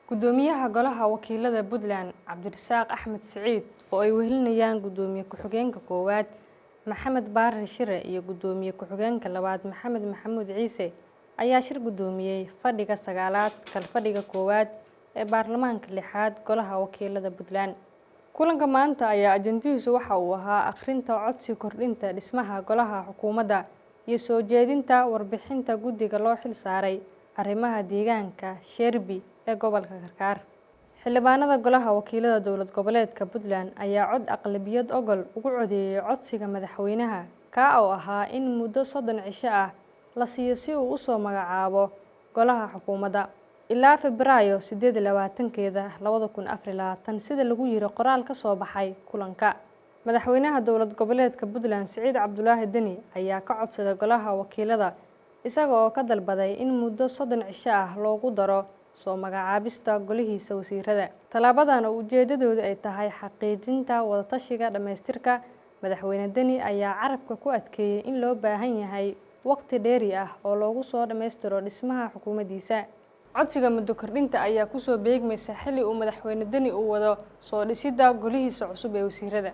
gudoomiyaha golaha wakiilada Puntland Cabdirasaaq Axmed Saciid oo ay wehelinayaan gudoomiye ku-xigeenka koowaad Maxamed Baari Shire iyo gudoomiye ku-xigeenka labaad Maxamed Maxamuud Ciise ayaa shir gudoomiyay fadhiga sagaalaad kal fadhiga koowaad ee baarlamaanka lixaad golaha wakiilada Puntland. kulanka maanta ayaa ajandihiisu waxa uu ahaa akhrinta codsi kordhinta dhismaha golaha xukuumadda iyo soo jeedinta warbixinta guddiga loo xil saaray arrimaha deegaanka Sherbi ee gobolka Karkaar. xildhibaanada golaha wakiilada dowlad goboleedka Puntland ayaa cod aqlabiyad ogol ugu codeeyay codsiga madaxweynaha ka oo ahaa in muddo 30 cisho ah la siiyo si uu u soo magacaabo golaha xukuumadda ilaa Febraayo 28keeda 2024 sida lagu yiri qoraal ka soo baxay kulanka. madaxweynaha dowlad goboleedka Puntland Siciid Cabdulaahi Deni ayaa ka codsaday golaha wakiilada isaga oo ka dalbaday in muddo 30 cisho ah loogu daro soo magacaabista golihiisa wasiirada. talaabadan oo ujeedadoodu ay tahay xaqiijinta wada tashiga dhameystirka. madaxweyne Deni ayaa carabka ku adkeeyay in loo baahan yahay waqti dheeri ah oo loogu soo dhameystiro dhismaha xukuumaddiisa. codsiga muddo kordhinta ayaa ku soo beegmaysa xilli uu madaxweyne Deni uu wado soo dhisidda golihiisa cusub ee wasiirada.